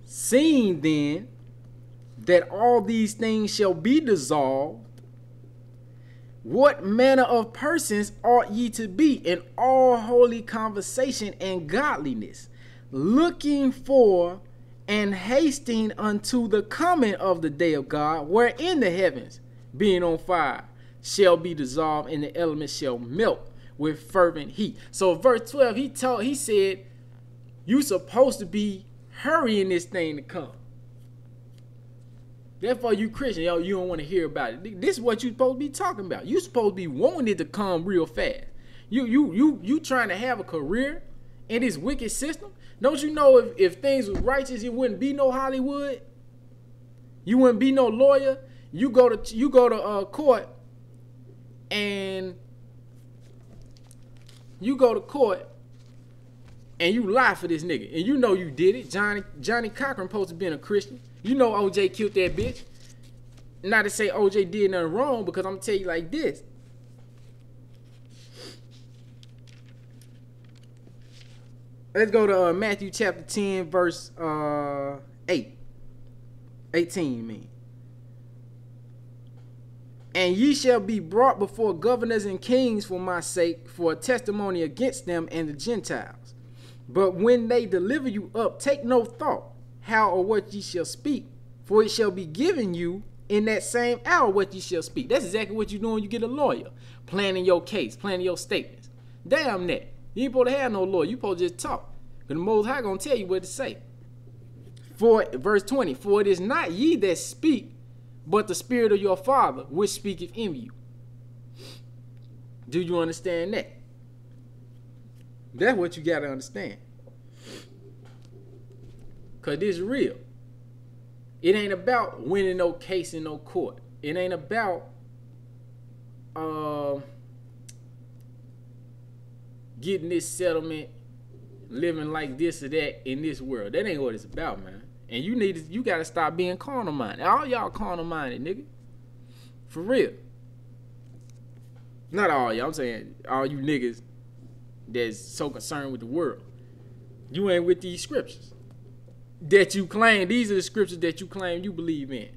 Seeing then that all these things shall be dissolved, what manner of persons ought ye to be in all holy conversation and godliness, looking for and hasting unto the coming of the day of God, wherein the heavens, being on fire, shall be dissolved, and the elements shall melt with fervent heat. So verse 12, he said, you supposed to be hurrying this thing to come. Therefore, you Christian, yo, you don't want to hear about it. This is what you supposed to be talking about. You supposed to be wanting it to come real fast. You trying to have a career in this wicked system. Don't you know if things was righteous, it wouldn't be no Hollywood. You wouldn't be no lawyer. You go to court, and you lie for this nigga, and you know you did it. Johnny Cochran supposed to be a Christian. You know OJ killed that bitch. Not to say OJ did nothing wrong, because I'm gonna tell you like this. Let's go to Matthew chapter 10, verse 18, And ye shall be brought before governors and kings for my sake, for a testimony against them and the Gentiles. But when they deliver you up, take no thought how or what ye shall speak, for it shall be given you in that same hour what ye shall speak. That's exactly what you do when you get a lawyer. Planning your case, planning your statements. Damn that. You ain't supposed to have no lawyer. You supposed to just talk. Because the Most High gonna tell you what to say. For verse 20, for it is not ye that speak, but the Spirit of your Father, which speaketh in you. Do you understand that? That's what you got to understand. Because this is real. It ain't about winning no case in no court. It ain't about getting this settlement, living like this or that in this world. That ain't what it's about, man. And you got to stop being carnal minded. All y'all carnal minded, nigga. For real. Not all y'all. I'm saying all you niggas that's so concerned with the world. You ain't with these scriptures that you claim. These are the scriptures that you claim you believe in.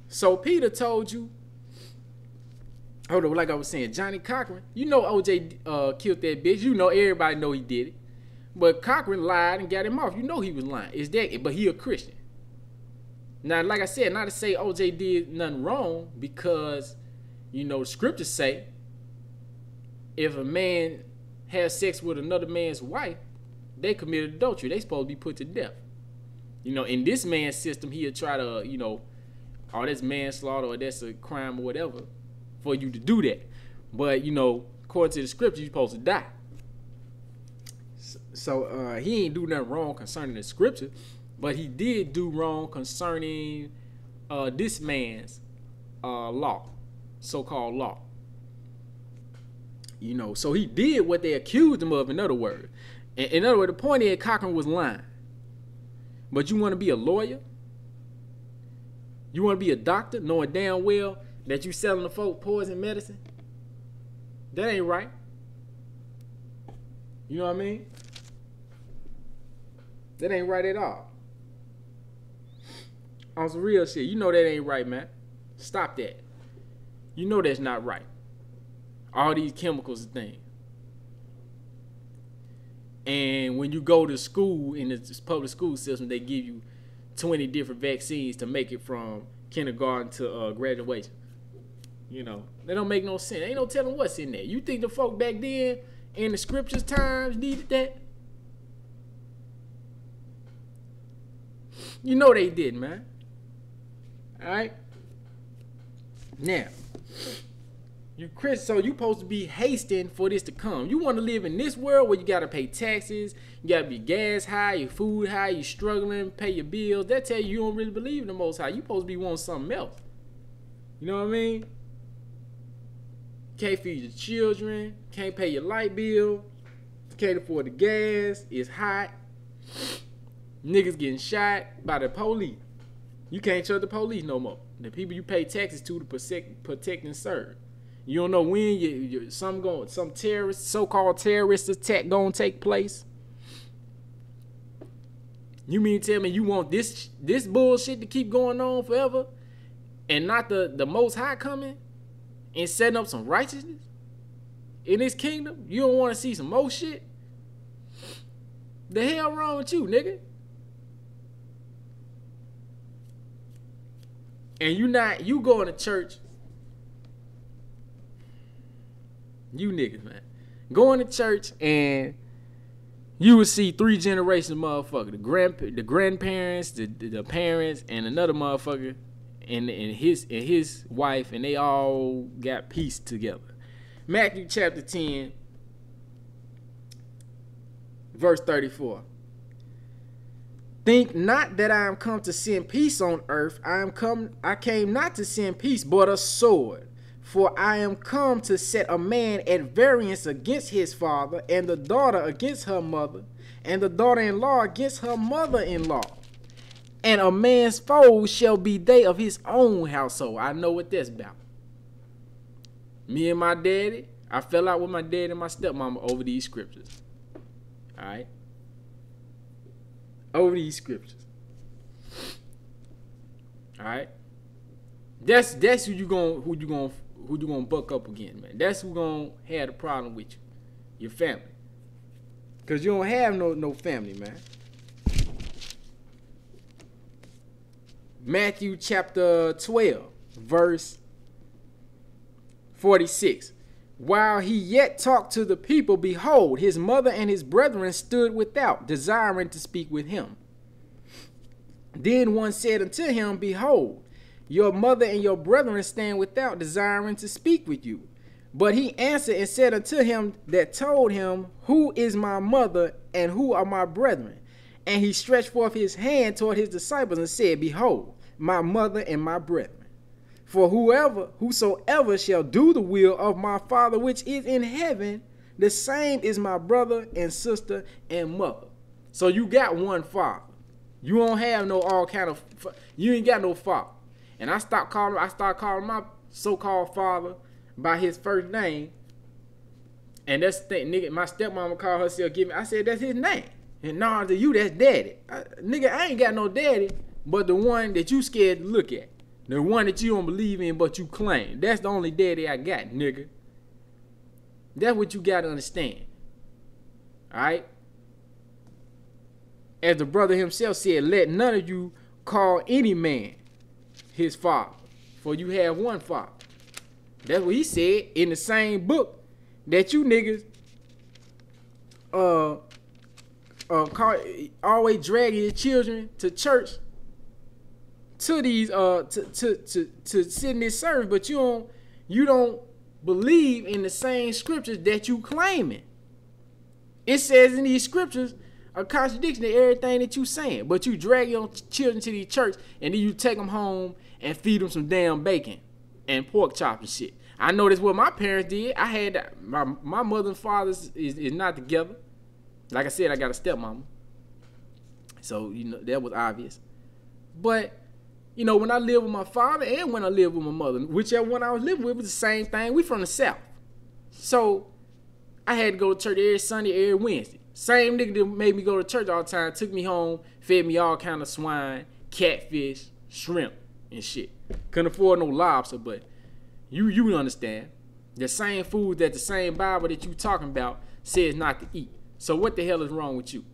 So Peter told you, hold on, like I was saying, Johnny Cochran, you know OJ killed that bitch. You know everybody know he did it. But Cochran lied and got him off. You know he was lying. Is that? But he a Christian. Now, like I said, not to say OJ did nothing wrong, because, you know, the scriptures say if a man has sex with another man's wife, they committed adultery. They supposed to be put to death. You know, in this man's system, he'll try to, you know, oh, that's manslaughter or that's a crime or whatever for you to do that. But, you know, according to the scripture, you're supposed to die. So he ain't do nothing wrong concerning the scripture, but he did do wrong concerning this man's law, so-called law. You know, so he did what they accused him of, in other words. In other words, the point is Cochran was lying. But you want to be a lawyer? You want to be a doctor, knowing damn well that you selling the folk poison medicine? That ain't right. You know what I mean? That ain't right at all. On some real shit, you know that ain't right, man. Stop that. You know that's not right. All these chemicals and things. And when you go to school in the public school system, they give you 20 different vaccines to make it from kindergarten to graduation. You know, they don't make no sense. Ain't no telling what's in there. You think the folk back then in the scriptures times needed that? You know they did, man. All right. Now, you Chris, so you supposed to be hasting for this to come. You want to live in this world where you got to pay taxes, you got to be gas high, your food high, you struggling, pay your bills. That tell you don't really believe in the Most High. You supposed to be wanting something else. You know what I mean? Can't feed your children, can't pay your light bill, can't afford the gas, it's hot. Niggas getting shot by the police. You can't trust the police no more. The people you pay taxes to protect and serve. You don't know when some terrorist, so-called terrorist attack gonna take place. You mean tell me you want this bullshit to keep going on forever, and not the Most High coming and setting up some righteousness in His kingdom? You don't want to see some more shit? The hell wrong with you, nigga? And you going to church. You niggas, man. Going to church and you will see 3 generations of motherfuckers. The grandparents, the parents, and another motherfucker and his wife, and they all got peace together. Matthew chapter 10, verse 34. Think not that I am come to send peace on earth. I came not to send peace, but a sword. For I am come to set a man at variance against his father, and the daughter against her mother, and the daughter-in-law against her mother-in-law. And a man's foes shall be they of his own household. I know what that's about. Me and my daddy, I fell out with my dad and my stepmama over these scriptures. All right? Over these scriptures. All right? That's who you gonna buck up against, man. That's who gonna have the problem with you. Your family. Cause you don't have no family, man. Matthew chapter 12, verse 46. While he yet talked to the people, behold, his mother and his brethren stood without, desiring to speak with him. Then one said unto him, behold, your mother and your brethren stand without, desiring to speak with you. But he answered and said unto him that told him, who is my mother and who are my brethren? And he stretched forth his hand toward his disciples and said, behold, my mother and my brethren. For whosoever shall do the will of my Father which is in heaven, the same is my brother and sister and mother. So you got one father. You don't have no all kind of, you ain't got no father. And I started calling my so-called father by his first name. And that's the thing, nigga, my stepmama called herself Give Me. I said, that's his name. And nah, to you, that's daddy. Nigga, I ain't got no daddy, but the one that you scared to look at. The one that you don't believe in, but you claim. That's the only daddy I got, nigga. That's what you got to understand. All right? As the brother himself said, let none of you call any man his father, for you have one father. That's what he said in the same book that you niggas always dragging your children to church to these to sit in this service, but you don't believe in the same scriptures that you claiming. It says in these scriptures a contradiction to everything that you saying, but you drag your children to the church and then you take them home and feed them some damn bacon and pork chop and shit. I know that's what my parents did. I had my mother and father is not together. Like I said, I got a stepmama, so you know that was obvious. But you know, when I lived with my father and when I lived with my mother, whichever one I was living with was the same thing. We from the South, so I had to go to church every Sunday, every Wednesday. Same nigga that made me go to church all the time took me home, fed me all kind of swine, catfish, shrimp, and shit. Couldn't afford no lobster, but you understand. The same food that the same Bible that you talking about says not to eat. So what the hell is wrong with you?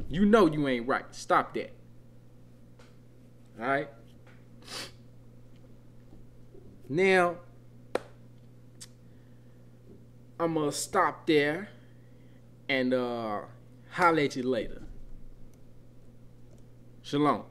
You know you ain't right. Stop that. All right? Now, I'm going to stop there and holler at you later. Shalom.